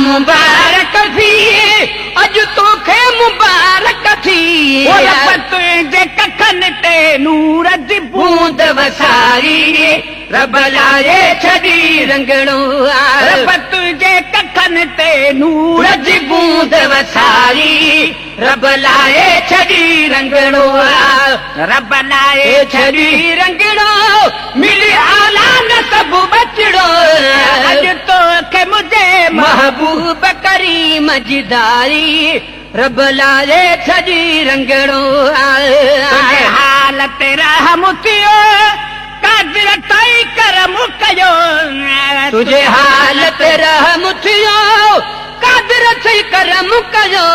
मुबारक थी अज तोखे मुबारक थी तुंहिंजे कखनि ते नूर जी बूंद वसारी रब लाए छड़ी रंगड़ो रब तुंहिंजे कखनि ते नूर जी बूंद वसारी रब लाए छड़ी रंगड़ो रब लाए छड़ी रंगड़ो मिली आला न सब बचड़ो अॼु तोखे मुंहिंजे महबूब करीम जी दारी रब लाए छड़ी रंगड़ो तुंहिंजे हालत रहम थियो कादिर ताईं करम कयो तुझे हालत रहम थियो कादिर थई करम कयो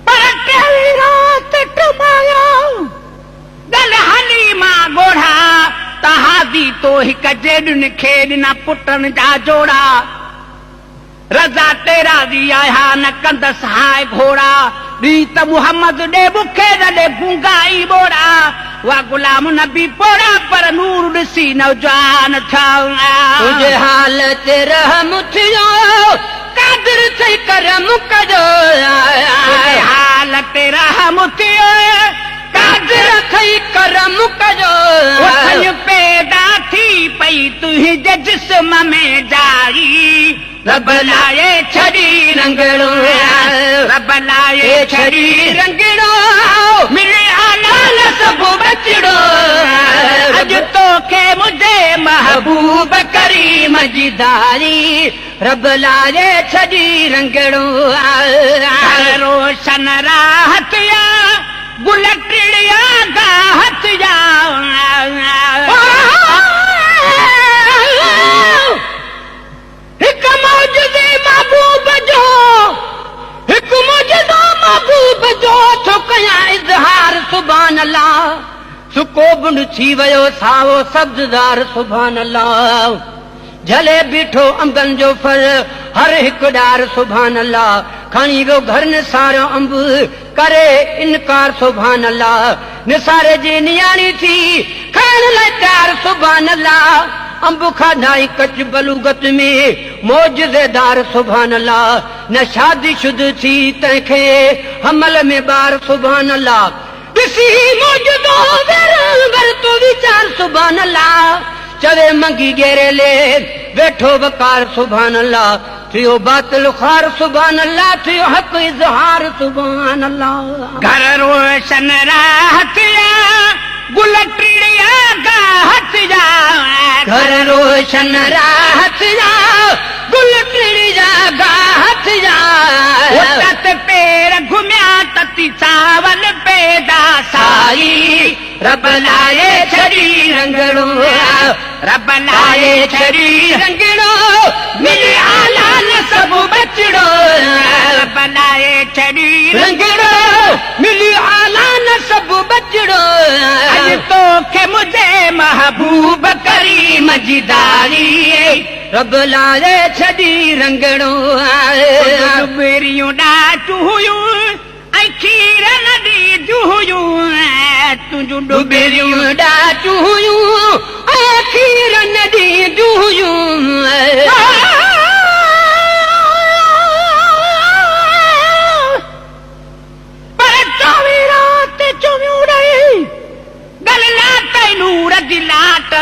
पर कहिड़ी रात टुमायो गल हलीमा ॻोढ़ा तहादी तो हिक जेॾुनि खे ॾिना पुटनि जा जोड़ा रज़ा तेरा दी आया न कंदसि हाय घोड़ा दी त मुहम्मद ॾे बुखे ॾे गूंगाई बोड़ा वा गुलाम नबी पोड़ा पर नूर ॾिसी नौजवान था तुझे हालत रहम थियो कादिर थई करम कयो हालत रहम थियो कादिर थई करम कयो उथनि पैदा थी पई तुंहिंजे जिस्म में जाई रब लाए छड़ी रंगड़ो रब लाए छड़ी रंगड़ो मिले आलाल सब बचड़ो अज तोखे मुझे महबूब करीम जी दारी रब लाए छड़ी रंगड़ो रोशन राहत या गुल टिड़िया गाहत या हिक मौजूदे महबूब जो हिक मौजूदो महबूब जो थो कयां इज़हार सुभान अल्लाह सुको बुंड थी वियो सावो सब्ज़दार सुभान अल्लाह झले बीठो अंबनि जो फल हर हिकु ॾार सुभान अल्लाह खणी वियो घर निसारो अंब करे इनकार सुभान अल्लाह निसारे जी नियाणी थी खाइण लाइ तयार सुभान अल्लाह अंब खाधाई कच बलूगत में मौजज़ेदार सुभान अल्लाह न शादी शुद थी तंहिंखे हमल में ॿार सुभान अल्लाह ॾिसी मौजूदो वर तो वीचार सुभान अल्लाह चवे मंगी गेरे ले वेठो वकार सुभान अल्लाह थियो बातिल खार सुभान अल्लाह थियो हक़ इज़हार सुभान अल्लाह घर रोशन राहत या गुल टिड़िया गाहत या घर रोशन राहत या गुल टिड़िया गाहत या तत पेर घुमिया तती चावल पैदा साई रब लाए छड़ी रंगड़ो रब लाए छड़ी रंगड़ो मिली आला न सब बचड़ो रब लाए छड़ी रंगड़ो मिली आला न सब बचड़ो अॼु तोखे मुंहिंजे महबूब करीम जी दारी रब लाए छड़ी रंगड़ो बेरियूं ॾाचू हुयूं ऐं खीर नदी हुयूं तुंहिंजूं डुबेरियूं ॾाचू हुयूं ऐं खीर नदी हुयूं पर चौवीह रात चुमियूं रही गल लाट नूर जी लाट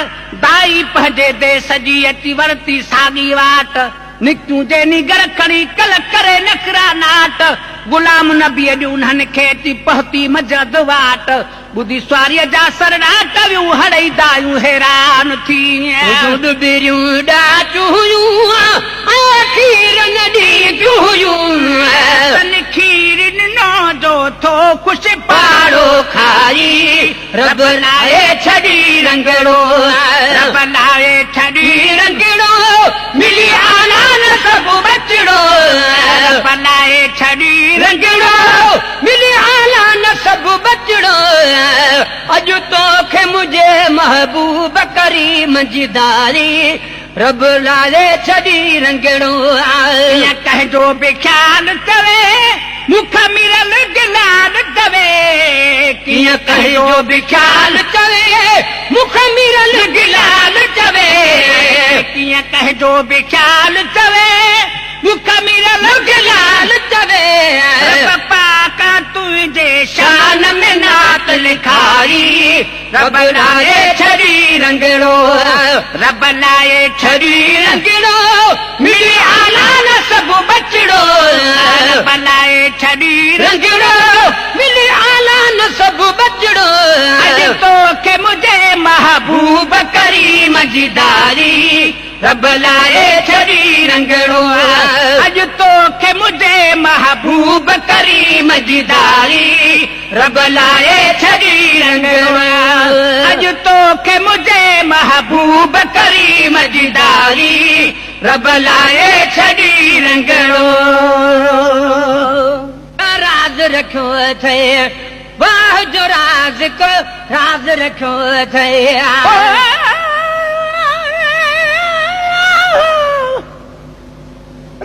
दाई पंहिंजे देस जी अची वरती साॻी वाट निकियूं जे निगर खणी कल करे नखरा नाट गुलाम नबी अॼु उन्हनि खे अची पहुती मजद वाट ॿुधी स्वारीअ जा सरड़ा टवियूं हड़ई दायूं हैरान थी डुबेरियूं ॾाचू हुयूं ऐं खीर नदी हुयूं खीर ॾिनो जो थो ख़ुशि पाड़ो खाई रब लाए छड़ी रंगड़ो रब लाए छड़ी रंगड़ो मिली आला न सब बचड़ो रब लाए छड़ी रंगड़ो मिली आला न सब बचड़ो अॼु तोखे मुझे महबूब करीम जी दारी रब लाए छड़ी रंगड़ो कंहिंजो बि ख़्याल चवे मुख मिरल गिलाल चवे कीअं कंहिंजो बि ख़्याल चवे ईअं कहजो बि ख्याल चवे मुख मिरल लाल चवे पप्पा का तुझे शान में नात लिखाई रब लाए छड़ी रंगड़ो रब लाए छड़ी रंगड़ो मिली आला न सब बचड़ो रब लाए छड़ी रंगड़ो मिली आला न सब बचड़ो अज तो के मुझे महबूब करीम जिदारी रब लाए छड़ी रंगड़ो अज तो के मुझे महबूब करीम जिदारी रब लाए छड़ी रंगड़ो अज तो के मुझे महबूब करीम जिदारी रब लाए छड़ी रंगड़ो राज रखो थे वाह जो राज को राज रखो थे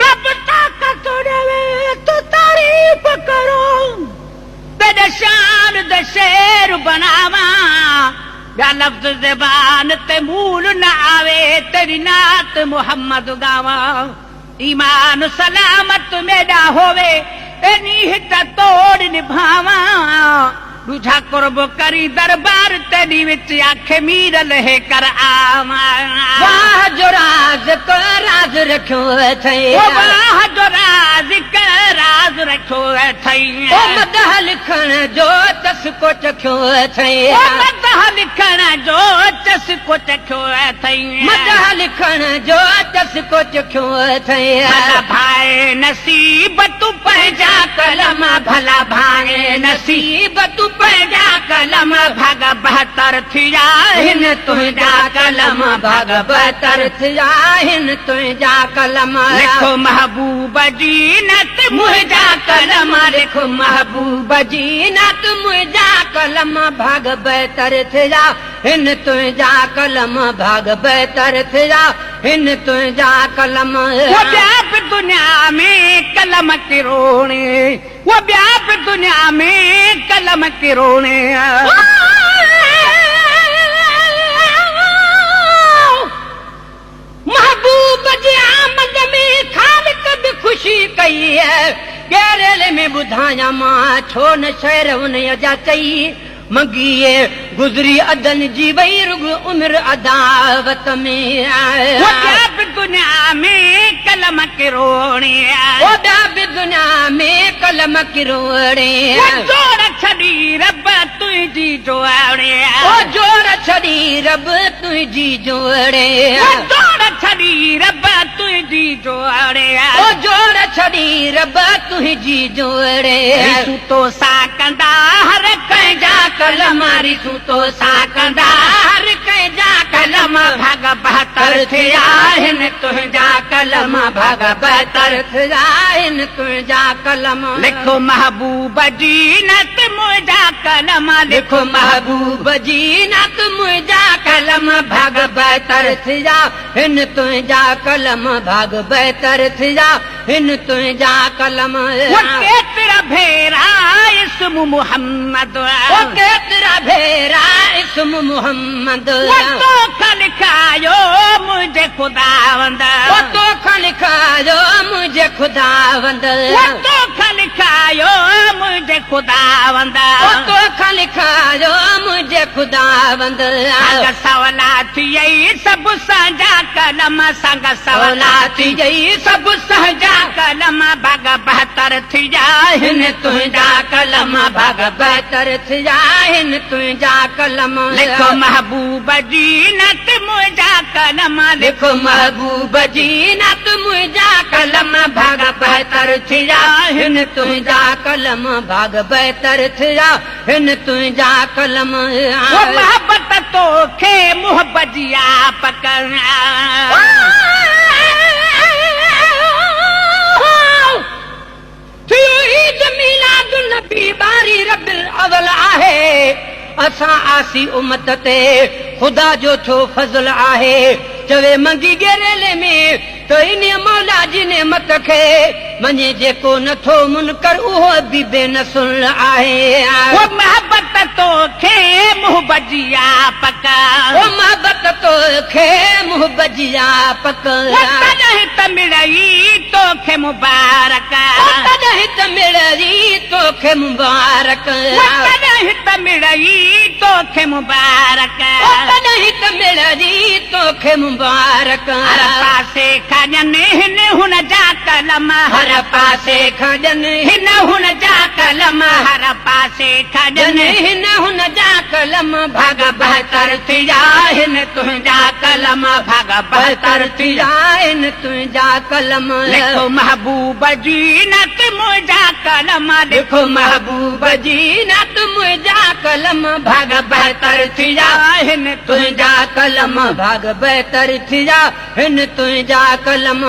रब ताकत देवे तो तारीफ करो तेरे शान दे शेर बनावा या लफ्ज ज़बान ते मूल न आवे तेरी नात मोहम्मद गावा ईमान सलामत मेरा होवे तेनी हित तोड़ निभावा दूजा कुर्ब करी दरबार तेरी विच आखे मीरल है कर आवा वाह जो राज को राज रखो थे वाह जो राज का राज रखो थई ओ मदह लिखण जो तस को चखो थे मदह लिखण जो चस को चखो थई मदह लिखण जो तस को चखो थे भला भाई नसीब तू पहजा कलम भला भाई नसीब तू पहजा कलम भग बहतर थिया हिन तुझा कलम भाग बतर थिया हिन तुझा कलम लिखो महबूब जीनत मुझा कलम लिखो महबूब जीनत मुझा कलम भाग बतर थिया हिन तुझा कलम भाग बतर थिया हिन तुझा कलम वो व्याप दुनिया में कलम के रोने वो व्याप दुनिया में कलम के रोने महबूब जी आमद में खालिक भी खुशी कई है गैरेल में ॿुधाया मां छो न शहर उन जा चई मंगीए गुज़री अदन जी वई रुग उम्र अदावत में वो व्याप दुनिया में कलम के रोने वो बि दुनिया में कलम किरोड़े वो जोड़ छड़ी रब तुझी जोड़े ओ जोड़ छड़ी रब तुझी जोड़े वो जोड़ छड़ी रब तुझी जोड़े ओ जोड़ छड़ी रब तुझी जोड़े तू तो सा कंदा हर कंजा कलम रिसू तो सा कंदा हर कंजा कलम भाग बहतर थिया हिन तुझा कलम भाग बहतर थिया हिन तुझा कलम लिखो महबूब जीनत मुझा कलम लिखो महबूब जीनत मुझा कलम भाग बहतर थिया हिन तुझा कलम भाग बहतर थिया हिन तुझा कलम वो केतिरा भेरा इस्म मोहम्मद वो केतिरा भेरा इस्म मोहम्मद वो तो लिखायो मुझे खुदावंद वो तो लिखायो मुझे खुदावंद वो तो लिखायो मुझे खुदावंद वो तो लिखायो मुझे खुदावंद संग सवला थी सब सजा कलम संग सवला थी यही सब सहजा कलम भग बहतर थी हिन तुझा कलम भाग बहतर थिया हिन तुझा कलम लिखो महबूब जीनत मुझा कलम लिखो महबूब जीनत मुझा कलम भाग बहतर थिया हिन तुझा कलम भाग बहतर थिया हिन तुझा कलम वो मोहब्बत तो खे मोहब्बत जिया पकड़ना बारी रबिल अवल आहे असां आसी उमत ते ख़ुदा जो छो फज़ल आहे चवे मंगी गेरेले में तो इन मौला जी नेमत खे मञे जेको नथो मुनकर उहो बि बेनसुल आहे वो मोहब्बत तोखे मुंह बजिया पका ओ मोहब्बत तोखे मुंह बजिया पका तॾहिं त मिलई तोखे मुबारक तॾहिं त मिलई तोखे मुबारक तॾहिं त मिलई तोखे मुबारक तॾहिं त मिलई तोखे मुबारक हर पासे खजनि हिन हुन जा कलम हर पासे खजनि हिन हुन जा कलम हर पासे खजनि हिन हुन जा कलम भग बहतर थिया हिन तुंहिंजा कलम भग बहतर थिया हिन तुंहिंजा कलम लिखो महबूब जी नत मुंहिंजा कलम लिखो महबूब जी नत मुंहिंजा कलम भाग बहतर थिया हिन तुंहिंजा कलम भाग बहतर थिया हिन तुंहिंजा कलम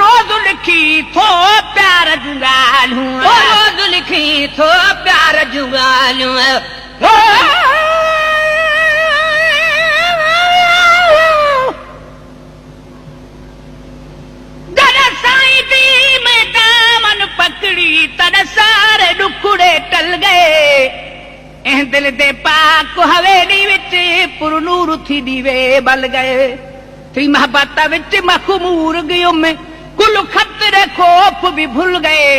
रोज़ लिखी थो प्यार जूं ॻाल्हियूं रोज़ लिखी थो प्यार जूं ॻाल्हियूं पकड़ी तड़ सारे डुखड़े टल गए ऐं दिल दे पाक हवेली विच पुरनूर थी दीवे बल गए थी मोहब्बत विच मखमूर गयो में कुल खतरे खौफ भी भूल गए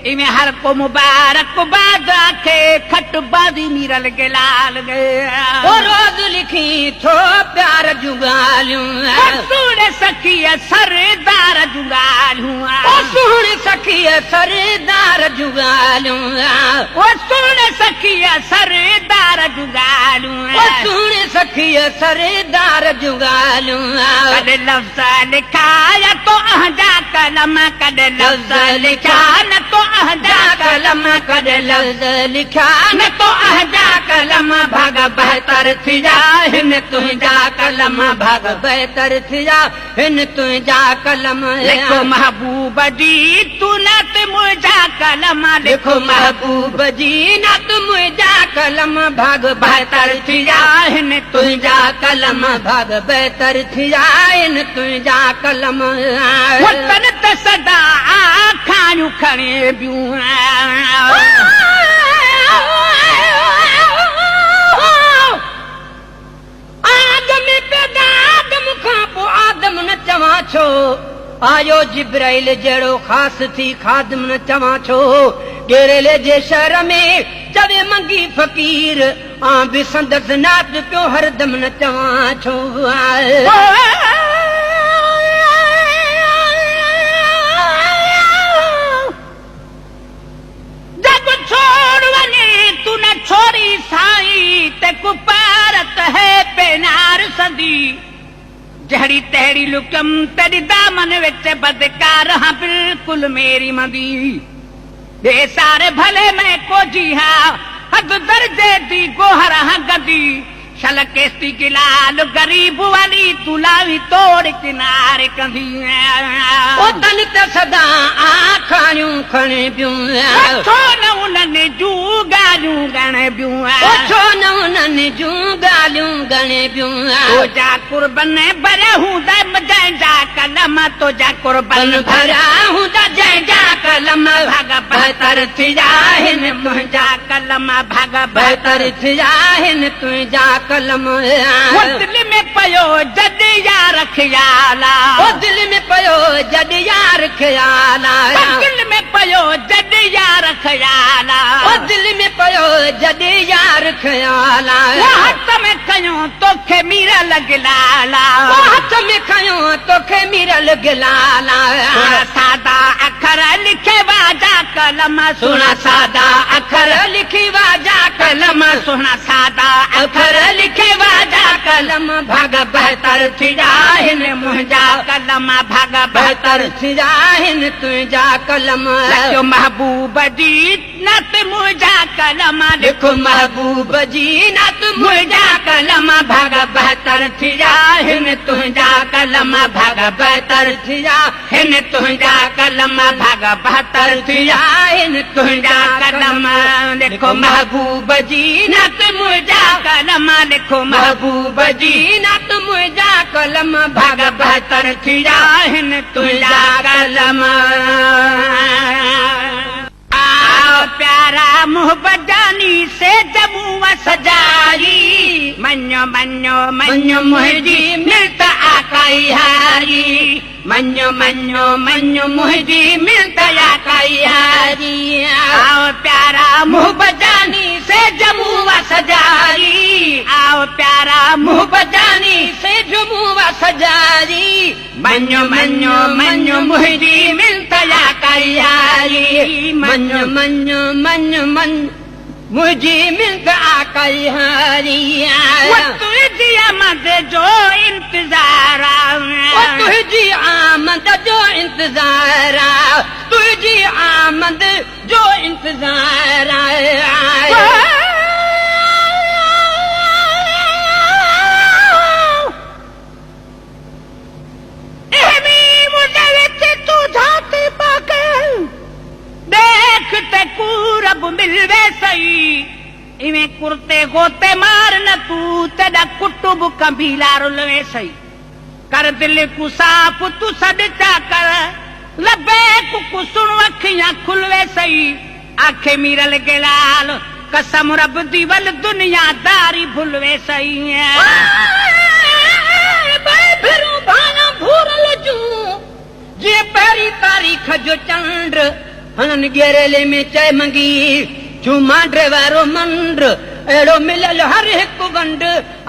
इवें हर को मुबारक बाद आखे खट बादी मीरल के लाल गए ओ रोज़ लिखी थो प्यार जूं ॻाल्हियूं सुण सखी सरदार जूं ॻाल्हियूं सुण सखी सरदार जूं ॻाल्हियूं सुण सखी सरदार जूं ॻाल्हियूं सुण सखी सरदार जूं ॻाल्हियूं कॾहिं लफ़्ज़ लिखाया तो अहजा कलम कॾहिं लफ़्ज़ लिखा न तो अहजा कलम कॾहिं लफ़्ज़ लिखा न तो अहजा कलम भाग बहतर थिया हिन तुंहिंजा कलम भाग बहतर थिया हिन तुंहिंजा कलम लिखो महबूब जी तू नत मुंहिंजा कलम लिखो महबूब जी नत मुंहिंजा कलम भाग बहतर थिया हिन तुंहिंजा कलम भाग बहतर थिया हिन तुंहिंजा कलम वतन त सदा आखाणियूं खणे बियूं आदम पैदा आदम खां पोइ आदम न चवां छो आयो जिब्राइल जहिड़ो ख़ासि थी खादम न चवां छो ॾेरेले जे शहर में चवे मंगी फ़कीर आं बि संदसि नात पियो हरदम न चवां छो जग छोड़ वञे तू न छोड़ी साईं ते कुपारत है पेनार संदी जहड़ी तहड़ी लुकम तेरी दामन विच बदकार हाँ बिल्कुल मेरी मदी दे सारे भले मैं को जी हाँ हद दर्जे दी गोहर हाँ गदी शल केस्ती की लाल गरीब वाली तुलावी तोड़ किनारे कंदी ओ तन त सदा आखाणियूं खणे बियूं छो न उन्हनि जूं ॻाल्हियूं ॻणे बियूं छो न उन्हनि जूं ॻाल्हियूं ॻणे बियूं तुंहिंजा कुर्बन भरिया हूंदा जंहिंजा कलम तुंहिंजा कुर्बन भरिया हूंदा जंहिंजा कलम भाग बहतर थिया हिन तुंहिंजा कलम भाग बहतर थिया हिन तुंहिंजा कलम दिल में पयो जद यार ख्याला ओ दिल में पयो जद यार ख्याला दिल में पयो जद यार ख्याला ओ दिल में पयो जद यार ख्याला हथ में खयो तोखे मीरा लॻलाला हथ में खयो तोखे मीरा लॻलाला सादा अखर लिखे वाजा कलम सुना सादा अखर लिखी वाजा कलम सुना सादा अखर लिखे वाजा कलम भाग बहतर थिया हिन मुंहिंजा कलम भाग बहतर थिया हिन तुंहिंजा कलम लिखो महबूब जी नत मुंहिंजा कलम लिखो महबूब जी नत मुंहिंजा कलम भाग बहतर थिया हिन तुंहिंजा कलम भाग बहतर थिया हिन तुंहिंजा कलम भाग बहतर थिया हिन तुंहिंजा कलम लिखो महबूब जी नत मुंहिंजा कलम लिखो महबूब जी नत मुंहिंजा कलम भाग बहतर थिया हिन तुंहिंजा कलम आओ प्यारा मोहब्बत जानी से जमू व सजाई मन्यो मन्यो मन्यो मुहिजी मिलता आकाई हारी मन्यो मन्यो मन्यो मुहिजी मिलता आकाई हारी आओ प्यारा मोहब्बत जानी से जमू व सजाई आओ प्यारा मोहब्बत जानी से जमू व सजाई मन्यो मन्यो मन्यो मुहिजी मिलता आकाई हारी मन्यो मन्यो मन्यो मन मुझी मिलता आकाई हारी तुझी आमद जो इंतजार तुझी आमद जो इंतजार तुझी आमद जो इंतजार देखते कूरब मिलवे सही इवें कुर्ते गोते मार न तू तेरा कुटुब कबीला रुलवे सही कर दिल को साफ तू सडचा कर लबे को सुन अखियां खुलवे सही आखे मीरल के लाल कसम रब दी वल दुनियादारी भुलवे सही फिरू भाना भूरल जू जे पहरी तारीख जो चंद्र हनन गेरेले में चय मंगी झूमा ड्रेवारो मंड एड़ो मिलल हर एक वंड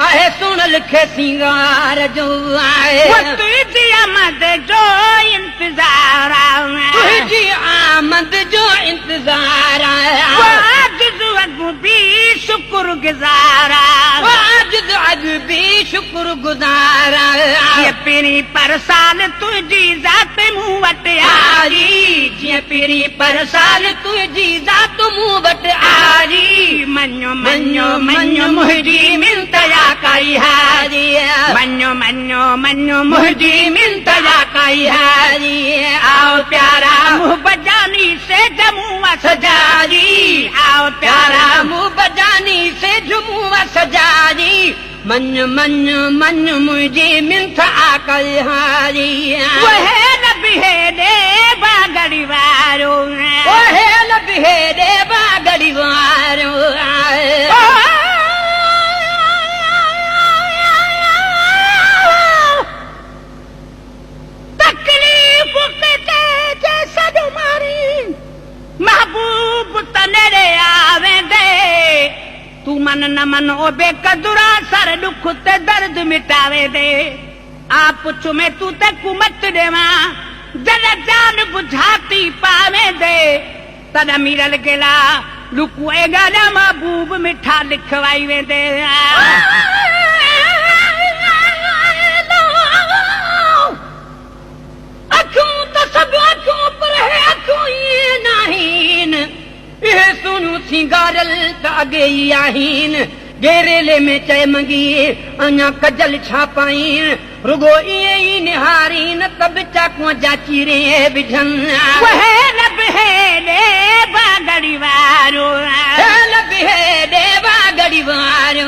आहे सुन लिखे सिंगार जो आए तुझी आमद जो इंतजार तुझी आमद जो इंतजार भी शुक्र गुजारा आज भी शुक्र गुजारा ये पीरी पर साल तुझी जात मुंह वट आरी जी पीरी पर साल तुझी जात मुंह वट आरी मन्यो मन्यो मन्यो मुहिजी मिलता काई हारी मन्यो मन्यो मन्यो मुहिजी मिलता काई हारी आओ प्यारा मुँह बजानी से जमू सजारी आओ प्यारा मुँह बजानी से झुमू सजारी मन मन मन मुझे मिलता आकाई हारी वह नबी है देवा गड़ीवारो वह नबी है देवा गड़ीवारो तकलीफ के जैसा तुम्हारी महबूब तनेरे आवे दे तू मन न मन ओ बेकदुरा सर दुख ते दर्द मिटावे दे आप पुछो मैं तू ते कुमत देवा जरा जान बुझाती पावे दे तदा मीरल गेला लुकुए गाना महबूब मिठा लिखवाई वे दे अखों तो सब अखों पर है अखों ये नाहीन ये सुनू सिंगारल तागे आहीन गेरेले में चय मंगी अना कजल छापाइन रुगो ये निहारीन तब चाकू जाची रे बिझन वह लब है देवा गड़ीवारो लब है देवा गड़ीवारो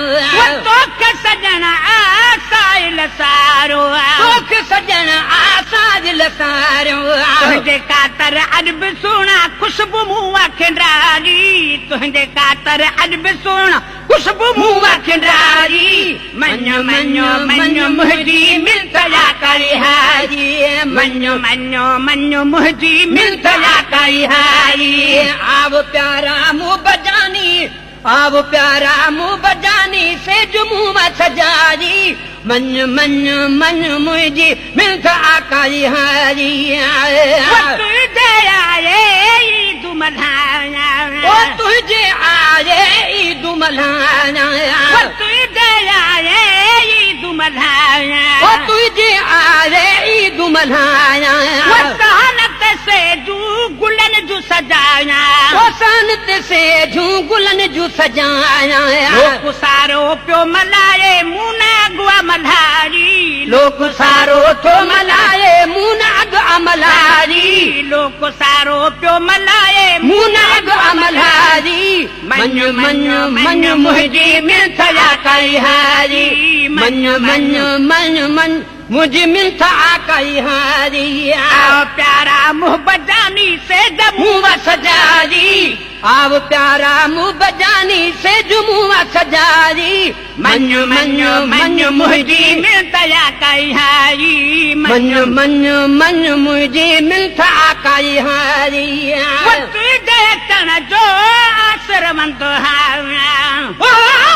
तो के सजना आसाइल सारो तोख सजन आसाज लसारो तुझे कातर अदब सोना खुशबू मुआ खिंडारी तुझे कातर अदब सोना खुशबू मुआ खिंडारी मन्यो मन्यो मन्यो मुहजी मिलता करी हारी मन्यो मन्यो मन्यो मुहजी मिलता करी हारी आव प्यारा मुँह बजानी आव प्यारा मुँह बजानी से जुमू सजारी मन मन मन मुझे मिलता आकाई हारी तुझे आए ईद मल्हाना तुझे आए ईद मल्हाना तुझे आए ईद मल्हाना तुझे आए ईद मल्हाना सहनत से जू गुलन जू सजाना सनत से जू गुलन जू सजाना लोग सारो प्यो मलाए मुना गुआ मल्हारी लोग सारो तो मलाए मुनाग अमलारी लोग सारो प्यो मलाए मुनाग अमलारी मन्यो मन्यो मन्यो मुझे मिलता आकाई हारी मन्यो मन्यो मन्यो मन मुझे मिलता आकाई हारी प्यारा मुँह बजानी से जमू सजारी आव प्यारा मुंह बजानी से जुमुआ सजारी मञु मञु मञु मुंहिंजी मिलतया कई हारी मञु मञु मञु मुंहिंजी मिल्थ आकाई हारी वक्त जे अचण जो आसरमंद हार